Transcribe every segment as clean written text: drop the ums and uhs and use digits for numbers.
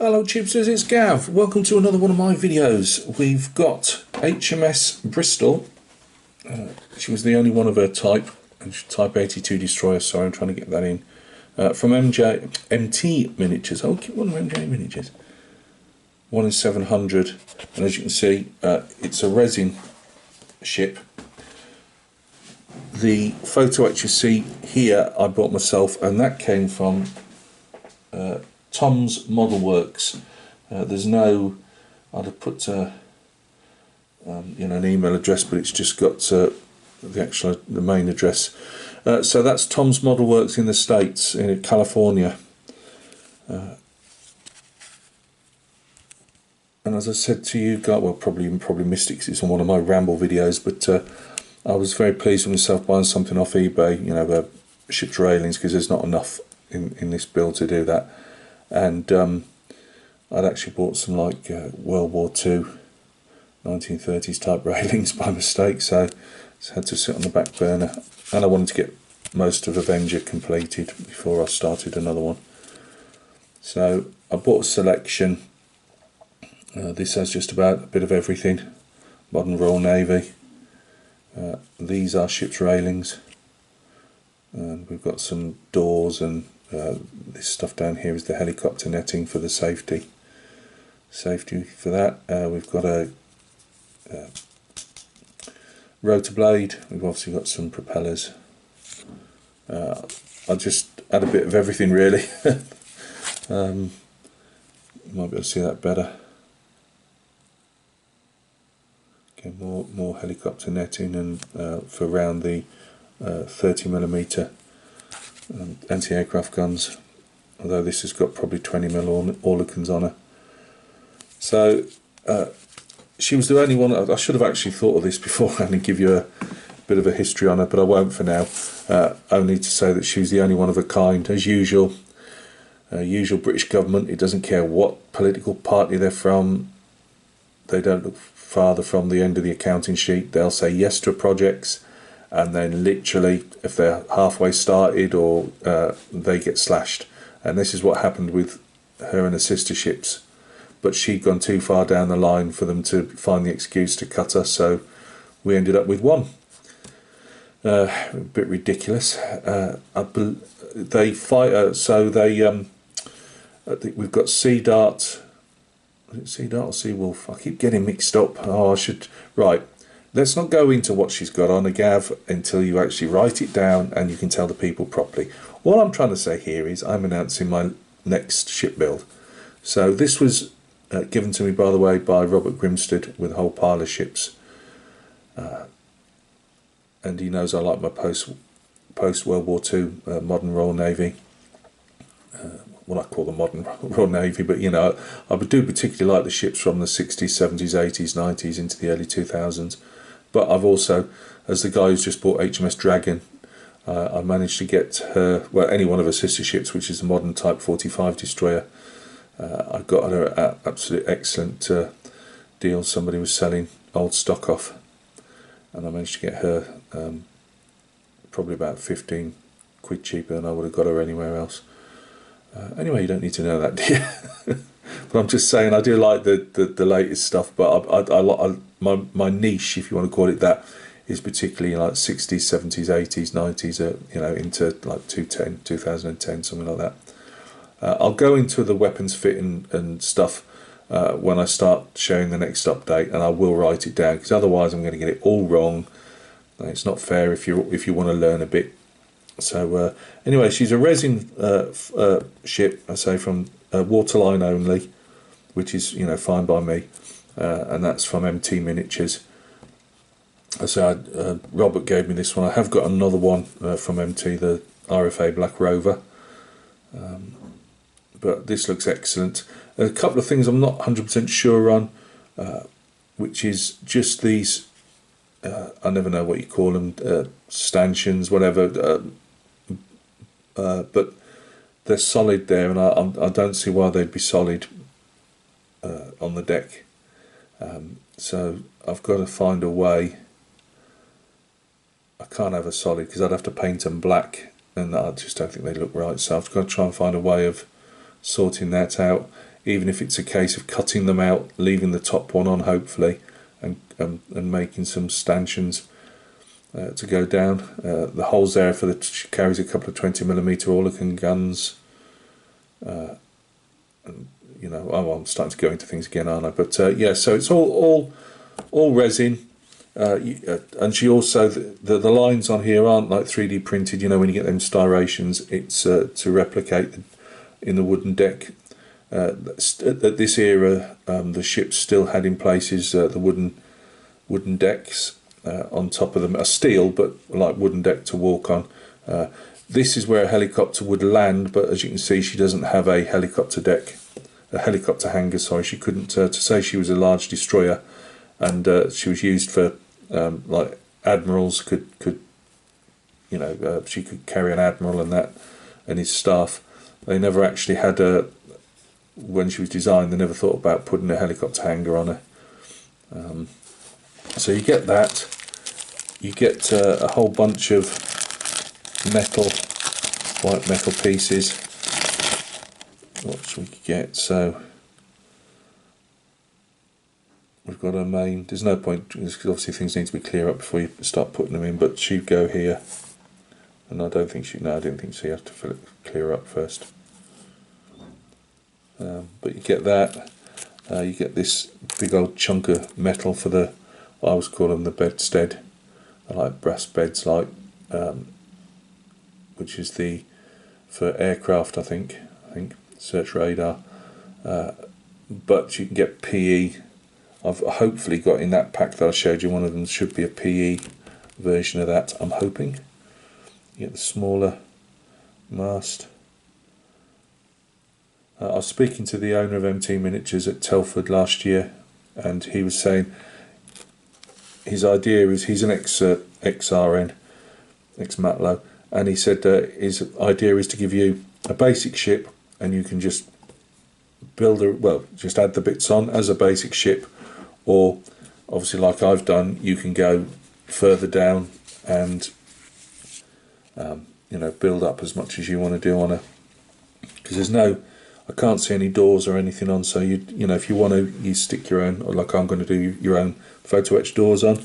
Hello chipsters, it's Gav. Welcome to another one of my videos. We've got HMS Bristol. She was the only one of her type, Type 82 destroyer, sorry, I'm trying to get that in. From MT Miniatures. Oh, keep one of MJ Miniatures. 1 in 700. And as you can see, it's a resin ship. The photo etch you see here I bought myself, and that came from Tom's Model Works. There's no, I'd have put an email address, but it's just got the main address. So that's Tom's Model Works in the States, in California. And as I said to you, well, probably missed it because it's on one of my ramble videos, but I was very pleased with myself buying something off eBay, the ship's railings, because there's not enough in this build to do that. And I'd actually bought some like World War II 1930s type railings by mistake, so it's had to sit on the back burner, and I wanted to get most of Avenger completed before I started another one. So I bought a selection. This has just about a bit of everything. Modern Royal Navy. These are ship's railings, and we've got some doors, and this stuff down here is the helicopter netting for the safety for that. We've got a rotor blade. We've obviously got some propellers. I just add a bit of everything really. You might be able to see that better. Okay, more helicopter netting, and for around the 30mm anti-aircraft guns, although this has got probably 20mm Oerlikons on her. So she was the only one. I should have actually thought of this beforehand and give you a bit of a history on her, but I won't for now. Only to say that she was the only one of a kind, as usual. Usual British government, it doesn't care what political party they're from, they don't look farther from the end of the accounting sheet. They'll say yes to projects, and then literally if they're halfway started, or they get slashed. And this is what happened with her and her sister ships, but she'd gone too far down the line for them to find the excuse to cut her, so we ended up with one. A bit ridiculous. They fight, so they I think we've got Sea Dart. Is it Sea Dart or Sea Wolf? I keep getting mixed up. Oh, I should. Right, let's not go into what she's got on a Gav until you actually write it down and you can tell the people properly. What I'm trying to say here is I'm announcing my next ship build. So this was given to me, by the way, by Robert Grimstead, with a whole pile of ships. And he knows I like my post World War II modern Royal Navy. What I call the modern Royal Navy, but I do particularly like the ships from the 60s, 70s, 80s, 90s into the early 2000s. But I've also, as the guy who's just bought HMS Dragon, I managed to get her, well, any one of her sister ships, which is the modern Type 45 destroyer. I got her at absolute excellent deal. Somebody was selling old stock off, and I managed to get her probably about 15 quid cheaper than I would have got her anywhere else. Anyway, you don't need to know that, do you? But I'm just saying, I do like the latest stuff, but my niche, if you want to call it that, is particularly like 60s, 70s, 80s, 90s, into like 2010, something like that. I'll go into the weapons fit and stuff when I start showing the next update, and I will write it down, because otherwise I'm going to get it all wrong. It's not fair if you want to learn a bit. So anyway, she's a resin ship, I say, from waterline only, which is fine by me, and that's from MT Miniatures. So Robert gave me this one. I have got another one from MT, the RFA Black Rover, but this looks excellent. A couple of things I'm not 100% sure on, which is just these, I never know what you call them, stanchions, whatever, but they're solid there, and I don't see why they'd be solid on the deck. So I've got to find a way. I can't have a solid because I'd have to paint them black, and I just don't think they look right. So I've got to try and find a way of sorting that out. even if it's a case of cutting them out, leaving the top one on hopefully, and making some stanchions to go down. The holes there for carries a couple of 20mm Oerlikon guns. And, you know, I'm starting to go into things again, aren't I? But yeah, so it's all resin. And she also, the lines on here aren't like 3D printed, you know, when you get them styrations. It's to replicate in the wooden deck. At this era, the ships still had in places the wooden decks on top of them, a steel but like wooden deck to walk on. This is where a helicopter would land, but as you can see, she doesn't have a helicopter deck, a helicopter hangar. Sorry, she couldn't. To say she was a large destroyer, and she was used for like admirals could you know, she could carry an admiral and that and his staff. They never actually had a, when she was designed, they never thought about putting a helicopter hangar on her. So you get that. You get a whole bunch of metal, white metal pieces. What should we get? So we've got a main. There's no point, because obviously things need to be clear up before you start putting them in. But she'd go here, and I don't think she. No, I didn't think so. You have to fill it, clear up first. But you get that. You get this big old chunk of metal for the, I always call them the bedstead. I like brass beds, like which is the for aircraft. I think search radar. But you can get PE. I've hopefully got in that pack that I showed you. One of them should be a PE version of that. I'm hoping. You get the smaller mast. I was speaking to the owner of MT Miniatures at Telford last year, and he was saying his idea is, he's an ex-RN, ex-Matlow, and he said his idea is to give you a basic ship, and you can just build just add the bits on as a basic ship, or obviously like I've done, you can go further down and you know, build up as much as you want to do on a, because there's no, I can't see any doors or anything on, so you know, if you want to, you stick your own, or like I'm going to do, your own photo etch doors on.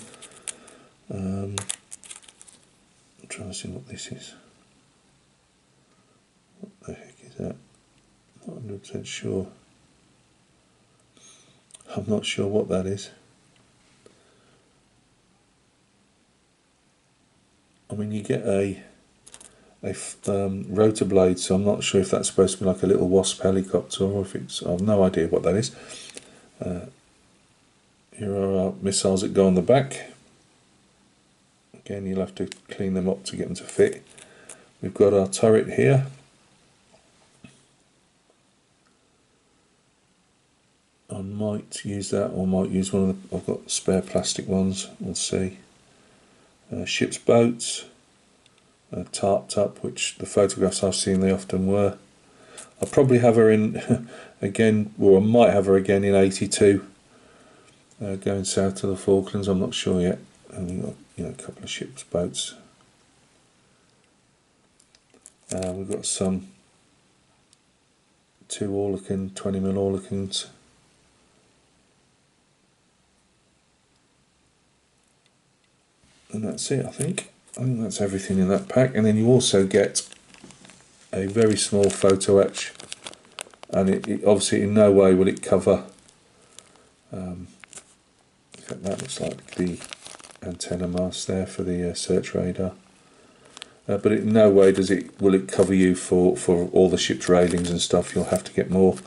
I'm trying to see what this is. What the heck is that? Not 100% sure. I'm not sure what that is. I mean, you get a rotor blade, so I'm not sure if that's supposed to be like a little Wasp helicopter, or if it's, I have no idea what that is. Here are our missiles that go on the back. Again, you'll have to clean them up to get them to fit. We've got our turret here. I might use that, or might use one of the, I've got spare plastic ones, we'll see. Ship's boats, tarped up, which the photographs I've seen they often were. I'll probably have her in again, or I might have her again in 82, going south to the Falklands. I'm not sure yet. And we've got, you know, a couple of ship's boats. We've got some 2 Oerlikon 20mm Oerlikons. And that's it, I think. I think that's everything in that pack. And then you also get a very small photo etch, and it obviously in no way will it cover, in fact that looks like the antenna mast there for the search radar, but in no way will it cover you for all the ship's railings and stuff. You'll have to get more.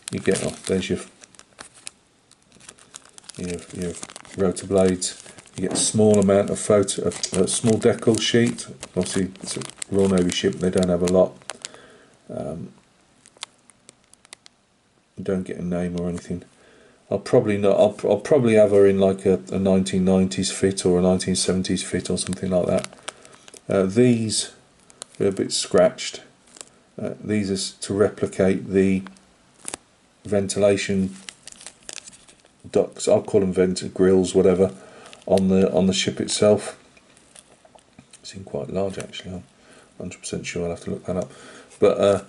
You get, oh, there's your rotor blades. You get a small amount of a small decal sheet. Obviously it's a Royal Navy ship, they don't have a lot. You don't get a name or anything. I'll probably not. I'll probably have her in like a 1990s fit or a 1970s fit or something like that. These are a bit scratched. These are to replicate the ventilation ducts. I'll call them grills, whatever, on the ship itself. It seems quite large actually. I'm 100% sure. I'll have to look that up. But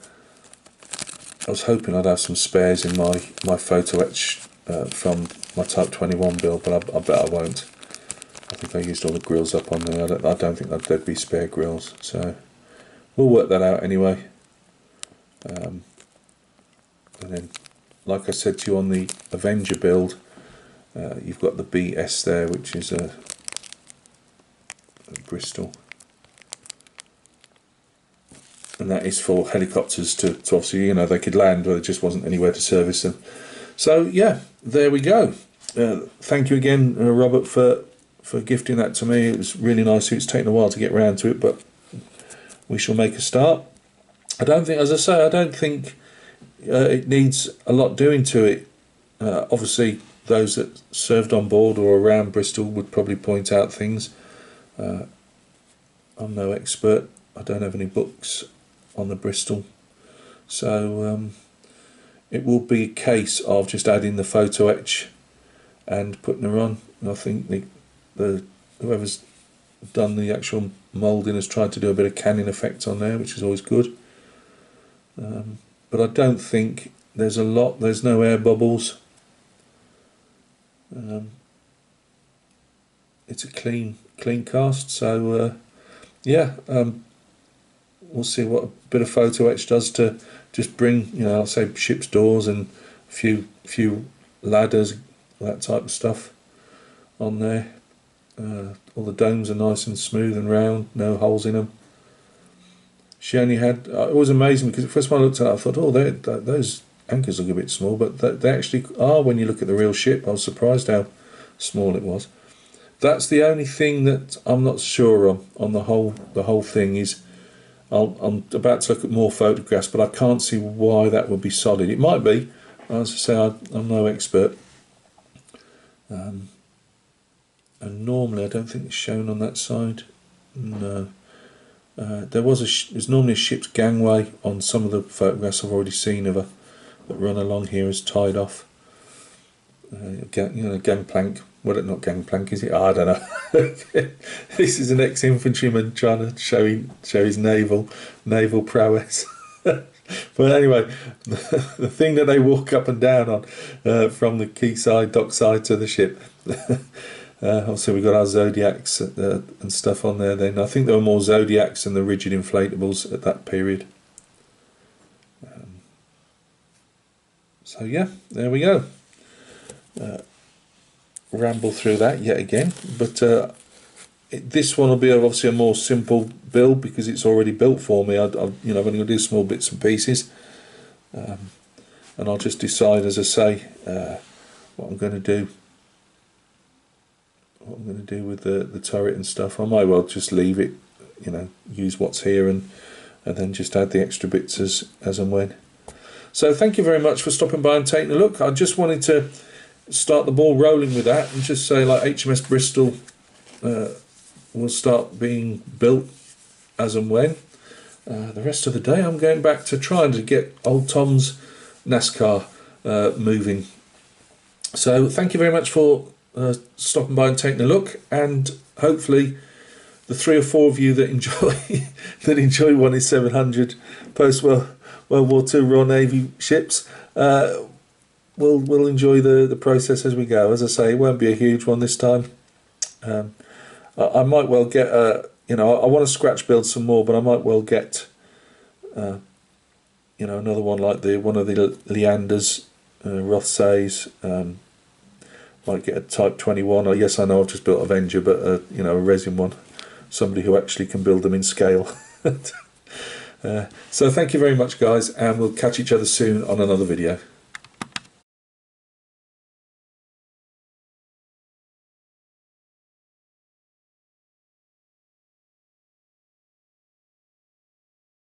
I was hoping I'd have some spares in my photo etch from my Type 21 build, but I bet I won't. I think I used all the grills up on there. I don't think there'd be spare grills, so we'll work that out anyway. And then, like I said to you on the Avenger build, you've got the BS there, which is a Bristol, and that is for helicopters to obviously, you know, they could land, but there just wasn't anywhere to service them. So yeah, there we go. Thank you again, Robert, for gifting that to me. It was really nice. It's taken a while to get around to it, but we shall make a start. I don't think, as I say, I don't think it needs a lot doing to it. Obviously, those that served on board or around Bristol would probably point out things. I'm no expert. I don't have any books on the Bristol, so it will be a case of just adding the photo etch and putting her on. And I think the whoever's done the actual moulding has tried to do a bit of canning effect on there, which is always good. But I don't think there's no air bubbles. It's a clean cast, so yeah, we'll see what a bit of photo etch does to just bring, you know, I'll say ship's doors and a few ladders, that type of stuff on there. All the domes are nice and smooth and round, no holes in them. She only had, it was amazing because the first time I looked at it I thought, oh, those anchors look a bit small, but they actually are when you look at the real ship. I was surprised how small it was. That's the only thing that I'm not sure on the whole thing is, I'm about to look at more photographs, but I can't see why that would be solid. It might be, as I say, I'm no expert. And normally I don't think it's shown on that side. No. There's normally a ship's gangway on some of the photographs I've already seen of her that run along here is tied off. Gangplank. Well, not gangplank, is it? Oh, I don't know. This is an ex-infantryman trying to show his naval prowess. But anyway, the thing that they walk up and down on from the quayside, dockside to the ship. Also, we've got our Zodiacs and stuff on there then. I think there were more Zodiacs than the rigid inflatables at that period. So yeah, there we go. Ramble through that yet again, but this one will be obviously a more simple build because it's already built for me. I'm only going to do small bits and pieces, and I'll just decide, as I say, what I'm going to do. What I'm going to do with the turret and stuff. I might well just leave it, use what's here and then just add the extra bits as and when. So thank you very much for stopping by and taking a look. I just wanted to start the ball rolling with that and just say, like, HMS Bristol will start being built as and when. The rest of the day I'm going back to trying to get old Tom's NASCAR moving. So thank you very much for stopping by and taking a look, and hopefully the 3 or 4 of you that enjoy 1-in-700 post World War II Royal Navy ships we'll enjoy the process as we go. As I say, it won't be a huge one this time. I might well get I want to scratch build some more, but I might well get another one like one of the Leanders, Rothsays. Might get a Type 21. Or yes, I know I've just built Avenger, but a resin one, somebody who actually can build them in scale. So thank you very much, guys, and we'll catch each other soon on another video.